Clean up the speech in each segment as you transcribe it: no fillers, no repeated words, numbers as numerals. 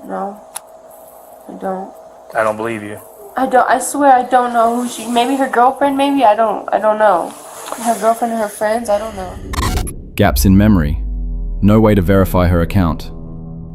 No, I don't. I don't believe you. I swear I don't know who she, maybe her girlfriend, maybe, I don't know. Her girlfriend and her friends, I don't know. Gaps in memory. No way to verify her account.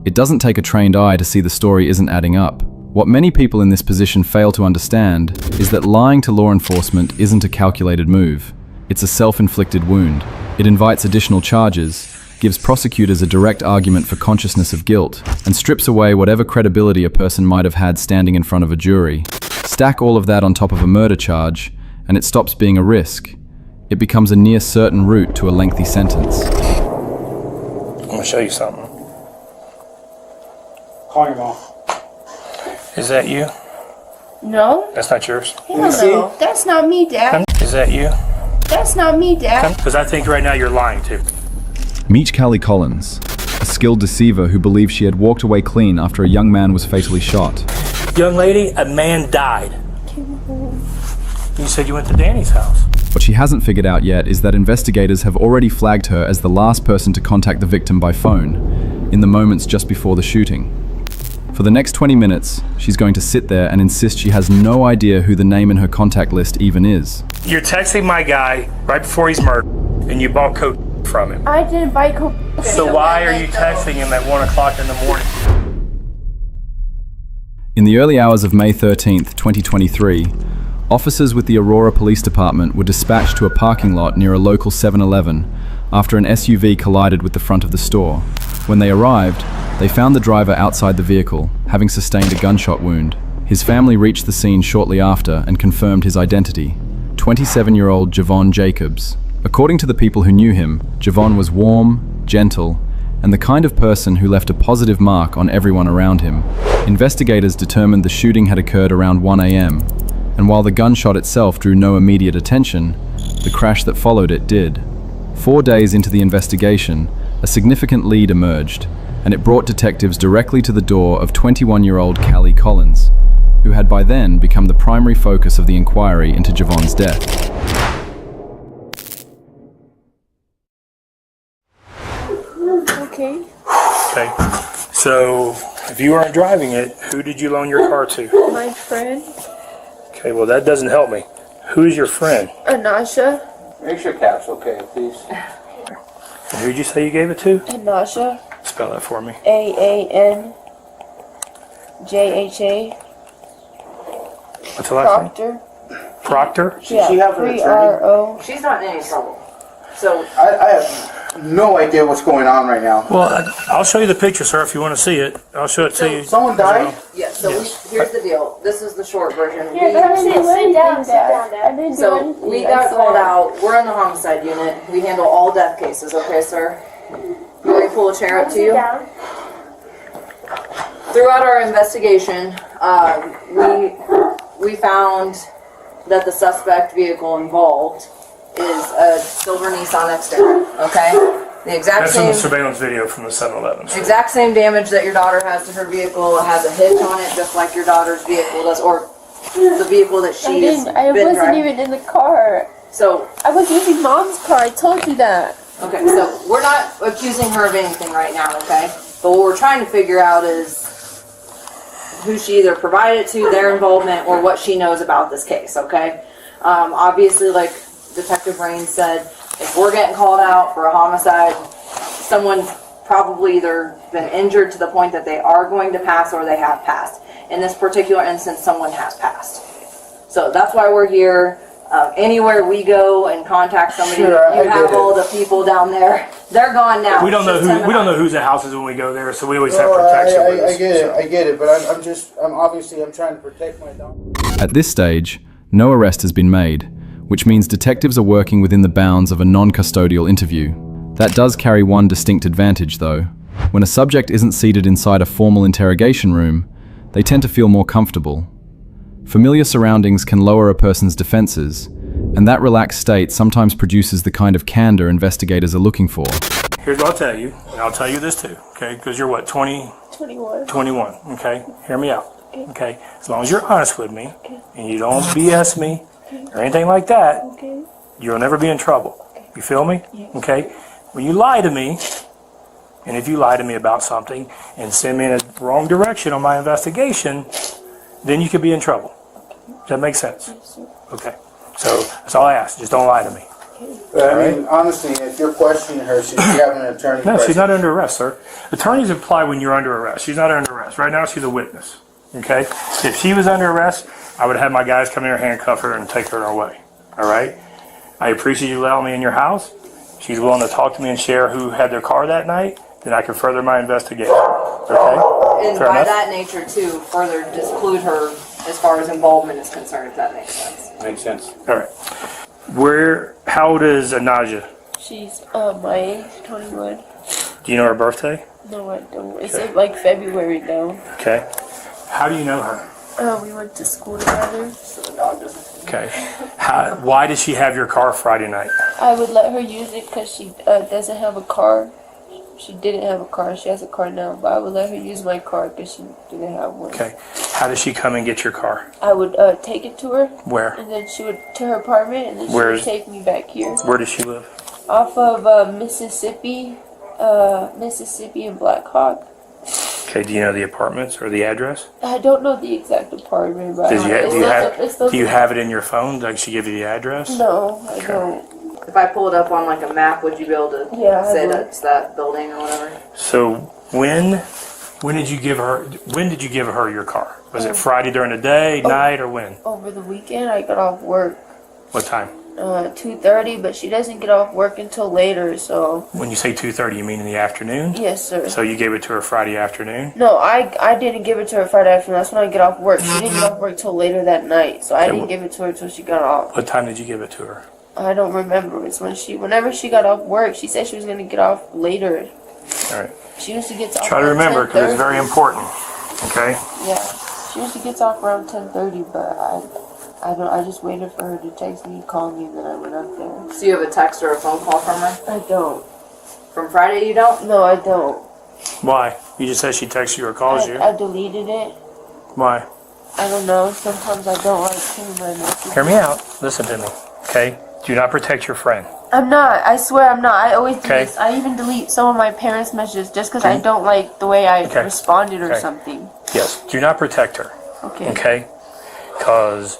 It doesn't take a trained eye to see the story isn't adding up. What many people in this position fail to understand is that lying to law enforcement isn't a calculated move. It's a self-inflicted wound. It invites additional charges, gives prosecutors a direct argument for consciousness of guilt, and strips away whatever credibility a person might have had standing in front of a jury. Stack all of that on top of a murder charge, and it stops being a risk. It becomes a near certain route to a lengthy sentence. I'm gonna show you something. Call your mom. Is that you? No? That's not yours? Hell no. That's not me, Dad. Is that you? That's not me, Dad. Because I think right now you're lying too. Meet Callie Collins, a skilled deceiver who believes she had walked away clean after a young man was fatally shot. Young lady, a man died. You said you went to Danny's house. What she hasn't figured out yet is that investigators have already flagged her as the last person to contact the victim by phone, in the moments just before the shooting. For the next 20 minutes, she's going to sit there and insist she has no idea who the name in her contact list even is. You're texting my guy right before he's murdered, and you bought coke from him. I didn't buy coke. So why are you texting him at 1 o'clock in the morning? In the early hours of May 13th, 2023, officers with the Aurora Police Department were dispatched to a parking lot near a local 7-Eleven after an SUV collided with the front of the store. When they arrived, they found the driver outside the vehicle, having sustained a gunshot wound. His family reached the scene shortly after and confirmed his identity: 27-year-old Javon Jacobs. According to the people who knew him, Javon was warm, gentle, and the kind of person who left a positive mark on everyone around him. Investigators determined the shooting had occurred around 1 a.m., and while the gunshot itself drew no immediate attention, the crash that followed it did. 4 days into the investigation, a significant lead emerged, and it brought detectives directly to the door of 21-year-old Callie Collins, who had by then become the primary focus of the inquiry into Javon's death. Okay. Okay. So, if you weren't driving it, who did you loan your car to? My friend, Okay, well that doesn't help me. Who is your friend? Anasha. Make sure cap's okay, please. And who did you say you gave it to? Anasha. Spell that for me. AANJHA. What's the last name? Proctor. Proctor? Yeah, she have an attorney? PRO. She's not in any trouble. So I have no idea what's going on right now. Well, I'll show you the picture, sir, if you want to see it. I'll show it to you. Someone died? yeah, so Yes. here's the deal. This is the short version. Sit down, Dad. I didn't do So anything. we I got swear. called out. We're in the homicide unit. We handle all death cases, okay, sir? You want me to pull a chair up to you? Throughout our investigation, we found that the suspect vehicle involved is a silver Nissan Xterra, okay? The exact That's in the same surveillance video from the 7-Eleven. exact same damage that your daughter has to her vehicle. It has a hitch on it, just like your daughter's vehicle does, or the vehicle that I she has didn't. I been wasn't driving. even in the car. So, I was using Mom's car. I told you that. okay, so we're not accusing her of anything right now, okay? But what we're trying to figure out is who she either provided to, their involvement, or what she knows about this case, okay? Obviously, like Detective Rain said, if we're getting called out for a homicide, someone's probably either been injured to the point that they are going to pass or they have passed. In this particular instance, someone has passed. So that's why we're here. Anywhere we go and contact somebody, Sure, I you have get all it. the people down there. They're gone now. We don't know It's just who. him We don't and know whose house is when we go there, so we always have Well, protection with us. I get it, but I'm obviously trying to protect my daughter. At this stage, no arrest has been made, which means detectives are working within the bounds of a non-custodial interview. That does carry one distinct advantage, though. When a subject isn't seated inside a formal interrogation room, they tend to feel more comfortable. Familiar surroundings can lower a person's defenses, and that relaxed state sometimes produces the kind of candor investigators are looking for. Here's what I'll tell you, and I'll tell you this too, okay? Because you're what, 21. 21, okay? Hear me out, okay? As long as you're honest with me, and you don't BS me, or anything like that, Okay. you'll never be in trouble. You feel me? Okay? When you lie to me, And if you lie to me about something and send me in a wrong direction on my investigation, then you could be in trouble. Does that make sense? Okay. So that's all I ask. Just don't lie to me. But I mean, honestly, if you're questioning her, should she have an attorney? No, she's present? not under arrest, sir. Attorneys apply when you're under arrest. She's not under arrest. Right now, she's a witness. Okay? If she was under arrest, I would have my guys come in here, handcuff her, and take her our way. All right? I appreciate you allowing me in your house. She's willing to talk to me and share who had their car that night. Then I can further my investigation. Okay? And Fair by enough? that nature, too, further disclude her as far as involvement is concerned, if that makes sense. Makes sense. All right. How old is Anaja? She's my age, 21. Do you know her birthday? No, I don't. It's in, like February though. Okay. How do you know her? We went to school together. Okay. Why did she have your car Friday night? I would let her use it because she doesn't have a car. She didn't have a car. She has a car now, but I would let her use my car because she didn't have one. Okay. How did she come and get your car? I would take it to her, Where? and then she would to her apartment, and then she Where's- would take me back here. Where does she live? Off of Mississippi and Black Hawk. Okay. Do you know the apartments or the address? I don't know the exact apartment, but Do you it's have it in your phone? Did she give you the address? No, I don't. If I pull it up on like a map, would you be able to Yeah, I say would. that's that building or whatever? So when did you give her your car? Was it Friday during the day, night, or when? Over the weekend, I got off work What time? 2:30, but she doesn't get off work until later. So When you say 2:30, you mean in the afternoon? yes, sir. So you gave it to her Friday afternoon? No, I didn't give it to her Friday afternoon. That's when I get off work. She didn't get off work till later that night, so I Okay, didn't give it to her till she got off. What time did you give it to her? I don't remember. It's whenever she got off work, she said she was gonna get off later. All right. She usually gets off. Try to around remember because it's 10:30. very important. Okay. Yeah, she usually gets off around 10:30, but I just waited for her to text me, call me, and then I went up there. So you have a text or a phone call from her? I don't. From Friday you don't? No, I don't. Why? You just said she texts you or calls you. I deleted it. Why? I don't know. Sometimes I don't like seeing my messages. Hear me out. Listen to me. Okay. Do not protect your friend. I'm not. I swear I'm not. I always do Okay. this. I even delete some of my parents' messages just because I don't like the way I Okay. responded or Okay. something. Yes. Do not protect her. Okay. Okay. Because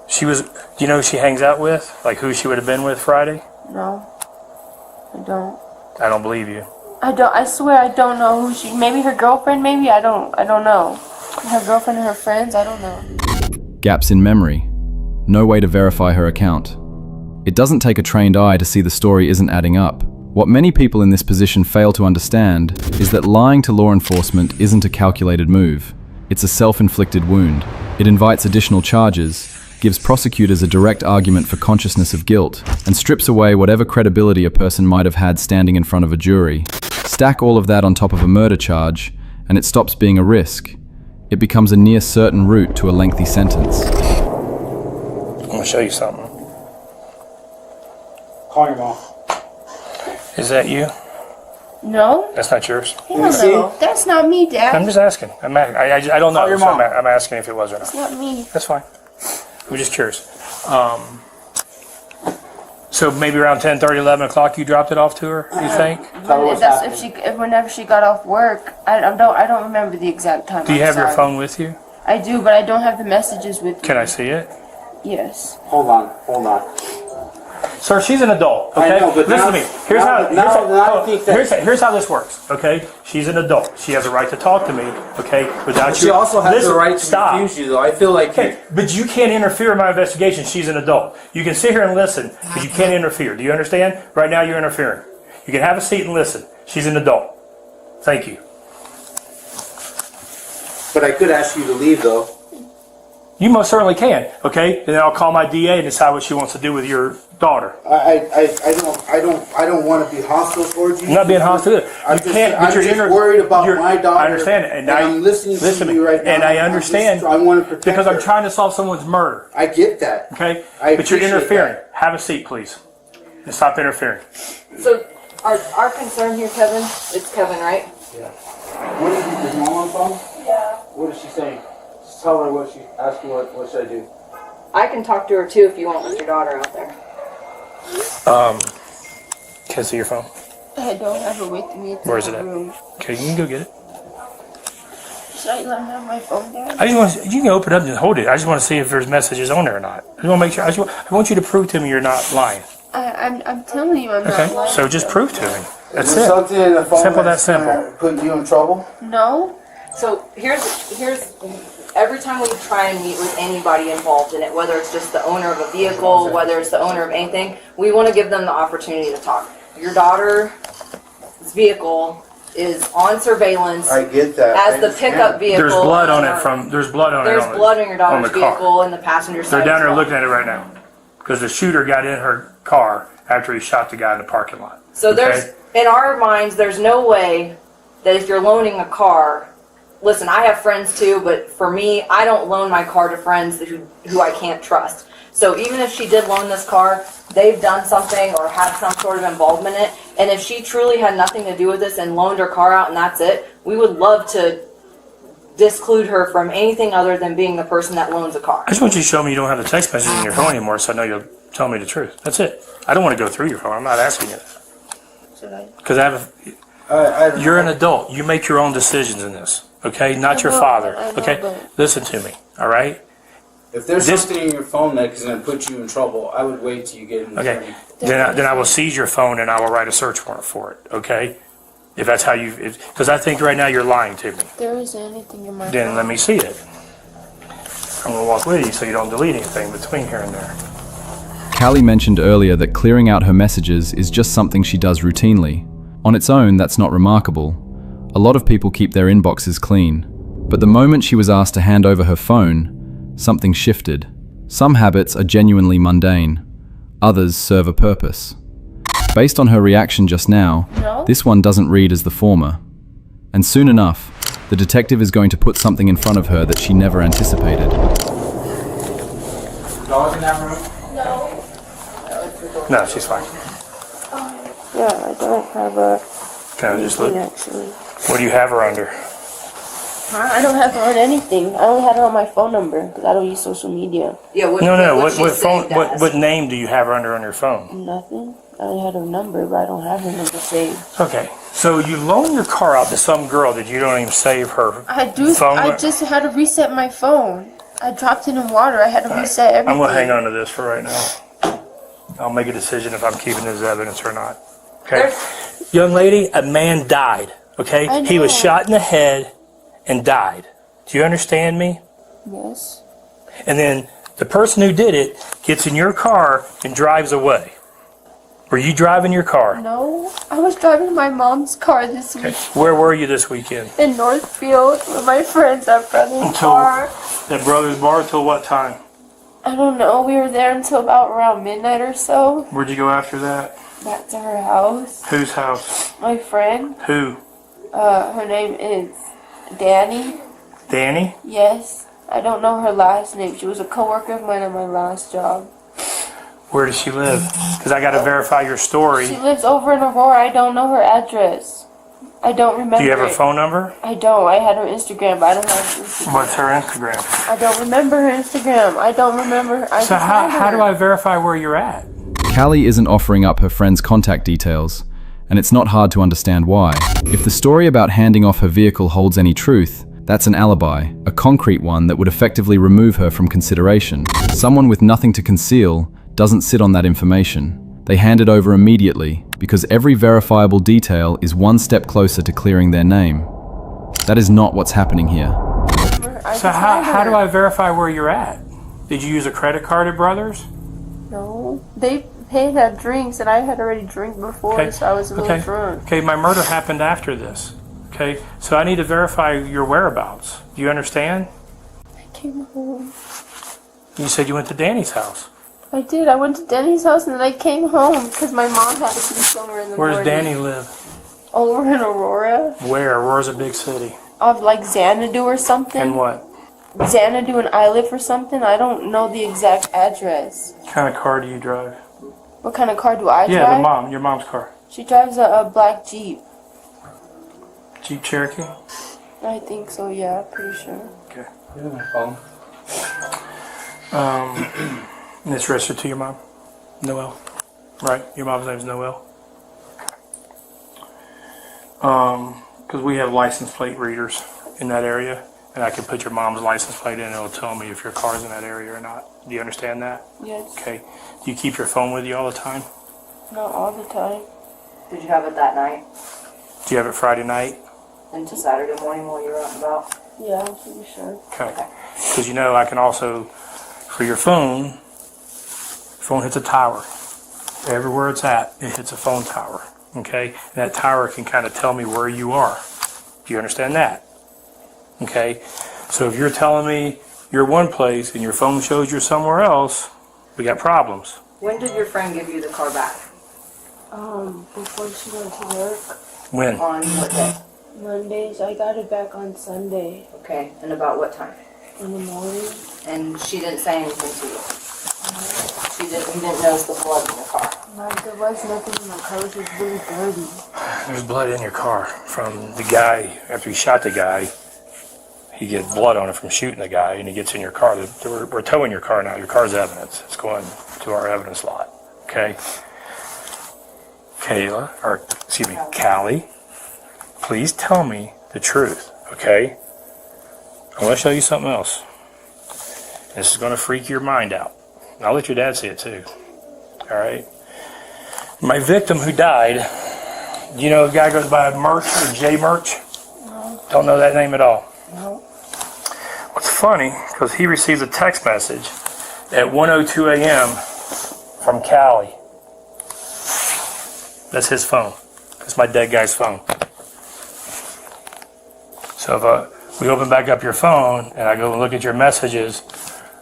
she was. Do you know who she hangs out with? Like who she would have been with Friday? No, I don't. I don't believe you. I don't. I swear I don't know who she. Maybe her girlfriend. Maybe I don't. I don't know. Her girlfriend and her friends. I don't know. Gaps in memory. No way to verify her account. It doesn't take a trained eye to see the story isn't adding up. What many people in this position fail to understand is that lying to law enforcement isn't a calculated move. It's a self-inflicted wound. It invites additional charges, gives prosecutors a direct argument for consciousness of guilt, and strips away whatever credibility a person might have had standing in front of a jury. Stack all of that on top of a murder charge, and it stops being a risk. It becomes a near certain route to a lengthy sentence. I'm gonna show you something. Call your mom. Is that you? No. That's not yours. Hell see? no. That's not me, Dad. I'm just asking. I don't know. Call your So mom. I'm asking if it was or not. It's not me. That's fine. I'm just curious. So maybe around 10:30, 11 o'clock, you dropped it off to her. You think? Tell her what's Whenever she got off work, I don't remember the exact time. Do you I'm have your sorry. phone with you? I do, but I don't have the messages with me. Can I see it? Yes. Hold on. Sir, she's an adult. Okay, I know, but listen now- to me. Here's now I think that- here's how this works. Okay, she's an adult. She has a right to talk to me. Okay, without She you. also has Listen, the right to stop. refuse you, though. I feel like Okay, but you can't interfere in my investigation. She's an adult. You can sit here and listen, but you can't interfere. Do you understand? Right now, you're interfering. You can have a seat and listen. She's an adult. Thank you. but I could ask you to leave, though. You most certainly can. Okay, and then I'll call my DA and decide what she wants to do with your daughter. I don't want to be hostile towards you. I'm not being hostile. I'm just worried about my daughter. I understand it, and I'm listening to you right now. and I understand I want to protect because her. I'm trying to solve someone's murder. I get that. Okay, I but you're appreciate interfering. that. Have a seat, please, and stop interfering. So our concern here, Kevin, it's Kevin, right? What is your mom on the phone? Yeah. What is she saying? Just tell her what she. Ask her what should I do. I can talk to her too if you want with your daughter out there. Can I see your phone? I don't have it with me. It's Where is in it my at? room. Okay, you can go get it. Should I let me have my phone down? I just want you can open it up and hold it. I just want to see if there's messages on there or not. I just want to make sure. I want you to prove to me you're not lying. I'm telling you I'm Okay, not lying. so just prove to me. That's Is there it. something in the phone Simple, that's that simple. gonna put you in trouble? No? So here's every time we try and meet with anybody involved in it, whether it's just the owner of a vehicle, whether it's the owner of anything, we want to give them the opportunity to talk. Your daughter's vehicle is on surveillance I get that. as I the understand. pickup vehicle. There's blood on and it from. There's blood on it. There's blood on your daughter's the car. vehicle in the passenger side. They're down as there well. looking at it right now because the shooter got in her car after he shot the guy in the parking lot. So Okay? there's, in our minds, there's no way that if you're loaning a car, listen, I have friends too, but for me, I don't loan my car to friends who I can't trust. So even if she did loan this car, they've done something or had some sort of involvement in it. And if she truly had nothing to do with this and loaned her car out and that's it, we would love to disclude her from anything other than being the person that loans a car. I just want you to show me you don't have the text messages in your phone anymore, so I know you'll tell me the truth. That's it. I don't want to go through your phone. I'm not asking you. Should I? Because you're an adult. You make your own decisions in this. Okay, not your know, father. I know, Okay, but- listen to me. All right. If there's This- something in your phone that is going to put you in trouble, I would wait till you get an Okay. attorney. Then I will seize your phone and I will write a search warrant for it. Okay. If that's how you, because I think right now you're lying to me. There isn't anything in my Then phone. let me see it. I'm gonna walk with you so you don't delete anything between here and there. Callie mentioned earlier that clearing out her messages is just something she does routinely. On its own, that's not remarkable. A lot of people keep their inboxes clean. But the moment she was asked to hand over her phone, something shifted. Some habits are genuinely mundane. Others serve a purpose. Based on her reaction just now, No? this one doesn't read as the former. And soon enough, the detective is going to put something in front of her that she never anticipated. Dog in that room? No, she's fine. Yeah, I don't have a Can I just look? thing actually. What do you have her under? I don't have her on anything. I only had her on my phone number because I don't use social media. Yeah, what, No. what What she's phone? saved as. What name do you have her under on your phone? Nothing. I only had her number, but I don't have her number saved. Okay. So you loan your car out to some girl that you don't even save her I do. phone. I just had to reset my phone. I dropped it in water. I had to reset everything. I'm gonna hang on to this for right now. I'll make a decision if I'm keeping this evidence or not. Okay. Young lady, a man died. Okay. I He was know. shot in the head and died. Do you understand me? Yes. And then the person who did it gets in your car and drives away. Were you driving your car? No, I was driving my mom's car this Okay. week Where were you this weekend? in Northfield with my friends at Brother's Until- Bar. At Brothers Bar till what time? I don't know. We were there until about around midnight or so. Where'd you go after that? Back to her house. Whose house? My friend. Who? Her name is Danny. Danny? Yes. I don't know her last name. She was a coworker of mine on my last job. Where does she live? Because I got to verify your story. She lives over in Aurora. I don't know her address. I don't remember. Do you have her it. phone number? I don't. I had her Instagram, but I don't have her Instagram. What's her Instagram? I don't remember her Instagram. I don't remember. I So just had how her. do I verify where you're at? Callie isn't offering up her friend's contact details, and it's not hard to understand why. If the story about handing off her vehicle holds any truth, that's an alibi, a concrete one that would effectively remove her from consideration. Someone with nothing to conceal doesn't sit on that information. They hand it over immediately, because every verifiable detail is one step closer to clearing their name. That is not what's happening here. I So just had how do her. I verify where you're at? Did you use a credit card at Brothers? No. They paid at drinks, and I had already drank before, Okay. so I was a little Okay. drunk. Okay, my murder happened after this. Okay, so I need to verify your whereabouts. Do you understand? I came home. You said you went to Danny's house. I did. I went to Danny's house, and then I came home because my mom had to be somewhere in the Where does morning. Danny live? Over in Aurora. Where? Aurora's a big city. Of like Xanadu or something. And what? Xanadu and Iliff or something. I don't know the exact address. What kind of car do you drive? What kind of car do I Yeah, drive? your mom's car. She drives a black Jeep. Jeep Cherokee? I think so, yeah, pretty sure. Okay. Yeah, my phone. And it's registered to your mom? Noel? Right, your mom's name's Noel? Because we have license plate readers in that area, and I can put your mom's license plate in and it'll tell me if your car's in that area or not. Do you understand that? Yes. Okay. Do you keep your phone with you all the time? Not all the time. Did you have it that night Do you have it Friday night? into Saturday morning while you were out and about? Yeah, I'm pretty sure. Okay. Because I can also, for your phone hits a tower. Everywhere it's at, it hits a phone tower. Okay? And that tower can kind of tell me where you are. Do you understand that? Okay? So if you're telling me you're one place and your phone shows you're somewhere else, we got problems. When did your friend give you the car back? Before she went to work. When? On what day? Mondays. I got it back on Sunday Okay, and about what time? in the morning. And she didn't say anything to you? You didn't notice the blood in the car? There was nothing in my car. It was just really dirty. There's blood in your car from the guy. After he shot the guy, he gets blood on it from shooting the guy, and he gets in your car. We're towing your car now. Your car's evidence. It's going to our evidence lot. Okay? Callie, please tell me the truth, okay? I want to show you something else. This is going to freak your mind out. I'll let your dad see it too. All right? My victim who died, you know a guy goes by Merch or J Merch? No. Don't know that name at all. No. What's funny, because he receives a text message at 1:02 a.m. from Callie. That's his phone. That's my dead guy's phone. So if we open back up your phone and I go and look at your messages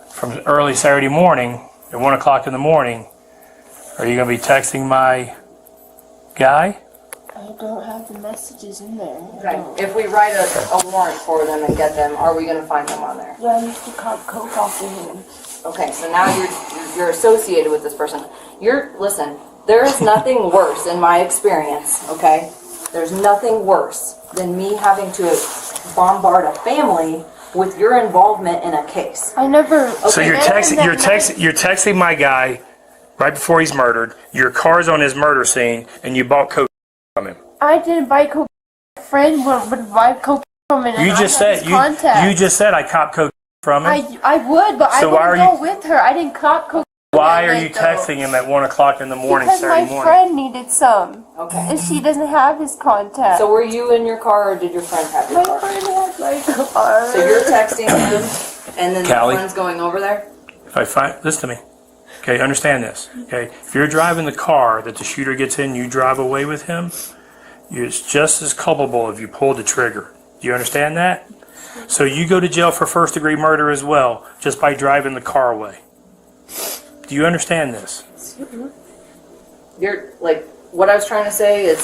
from early Saturday morning at 1 o'clock in the morning, are you going to be texting my guy? I don't have the messages in there. Okay. If we write a warrant for them and get them, are we going to find them on there? Yeah, I used to cop coke off of him. Okay, so now you're associated with this person. Listen, there is nothing worse in my experience, okay? There's nothing worse than me having to bombard a family with your involvement in a case. I never. So you're texting my guy right before he's murdered. Your car's on his murder scene, and you bought coke from him. I didn't buy coke. My friend would buy coke from him. And You just said I copped coke from him. I would, but So I why are wouldn't you- go with her. I didn't cop coke. Why are you texting him at 1 o'clock in the morning, Because Saturday my morning? friend needed some, Okay. and she doesn't have his contact. So were you in your car or did your friend have your My car? friend had my car. So you're texting him and then Callie? the friend's going over there? If I find, listen to me. Okay, understand this. Okay, if you're driving the car that the shooter gets in, you drive away with him, it's just as culpable if you pulled the trigger. Do you understand that? So you go to jail for first-degree murder as well, just by driving the car away. Do you understand this? What I was trying to say is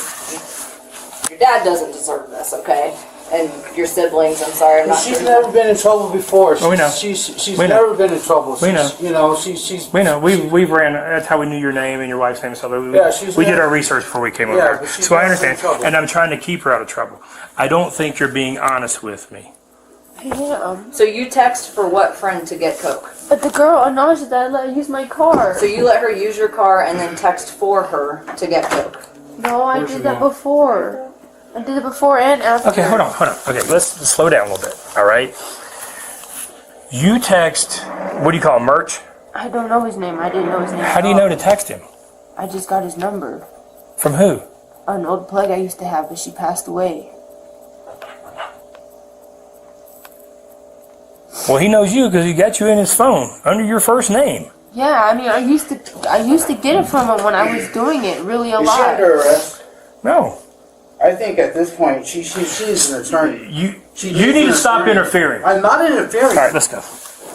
your dad doesn't deserve this, okay? And your siblings, I'm sorry, I'm not She's sure. never been in trouble before. Oh, we know. She's We know. never been in trouble. We know. You know, she's. We know. We've ran. That's how we knew your name and your wife's name and stuff. We did our research before we came over Yeah, here. but she's So I never been in understand, trouble. and I'm trying to keep her out of trouble. I don't think you're being honest with me. Yeah. So you text for what friend to get coke? But the girl acknowledged that I let her use my car. So you let her use your car and then text for her to get coke? No, I did that before. I did it before and after. Okay, hold on. Okay, let's slow down a little bit. All right. You text. What do you call him, Merch? I don't know his name. I didn't know his name. How do you know to text him? I just got his number. From who? An old plug I used to have, but she passed away. Well, he knows you because he got you in his phone under your first name. Yeah, I mean, I used to get it from him when I was doing it really a Is she lot. under arrest? No. I think at this point she's an attorney. You She need to needs stop an attorney. interfering. I'm not interfering. All right, let's go.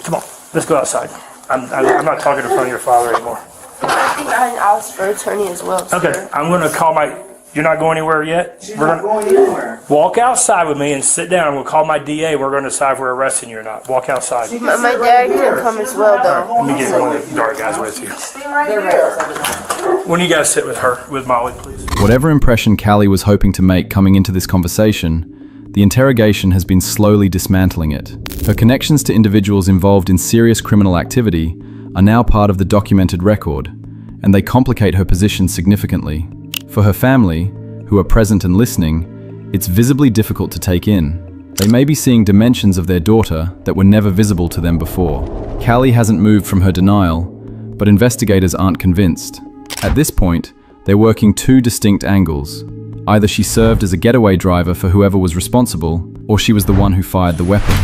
Come on, let's go outside. I'm not talking in front of your father anymore. I think I asked for attorney as well. Okay, sir. I'm gonna call my. You're not going anywhere yet. She's We're not gonna going anywhere. walk outside with me and sit down. I'm gonna call my DA. We're gonna decide if we're arresting you or not. Walk outside. She My can sit dad right can here. come She as doesn't well, have though. to go Let me get anywhere. one of the dark guys with you. Stay right They're here. right. When you guys sit with her, with Molly, please. Whatever impression Callie was hoping to make coming into this conversation, the interrogation has been slowly dismantling it. Her connections to individuals involved in serious criminal activity are now part of the documented record, and they complicate her position significantly. For her family, who are present and listening, It's visibly difficult to take in. They may be seeing dimensions of their daughter that were never visible to them before. Callie hasn't moved from her denial, but investigators aren't convinced. At this point, they're working two distinct angles. Either she served as a getaway driver for whoever was responsible, or she was the one who fired the weapon.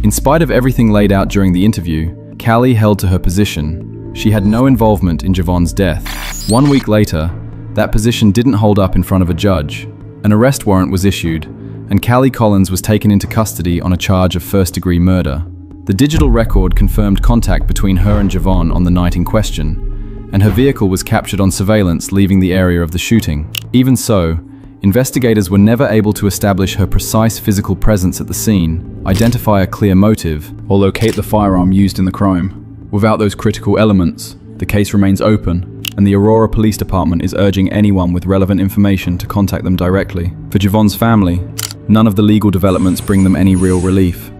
In spite of everything laid out during the interview, Callie held to her position. She had no involvement in Javon's death. 1 week later, that position didn't hold up in front of a judge. An arrest warrant was issued, and Callie Collins was taken into custody on a charge of first-degree murder. The digital record confirmed contact between her and Javon on the night in question, and her vehicle was captured on surveillance leaving the area of the shooting. Even so, investigators were never able to establish her precise physical presence at the scene, identify a clear motive, or locate the firearm used in the crime. Without those critical elements, the case remains open, and the Aurora Police Department is urging anyone with relevant information to contact them directly. For Javon's family, none of the legal developments bring them any real relief.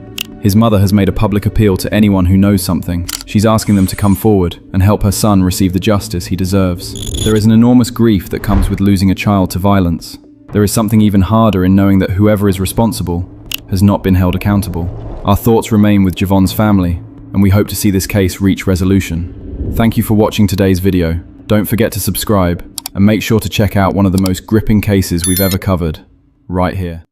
His mother has made a public appeal to anyone who knows something. She's asking them to come forward and help her son receive the justice he deserves. There is an enormous grief that comes with losing a child to violence. There is something even harder in knowing that whoever is responsible has not been held accountable. Our thoughts remain with Javon's family, and we hope to see this case reach resolution. Thank you for watching today's video. Don't forget to subscribe, and make sure to check out one of the most gripping cases we've ever covered, right here.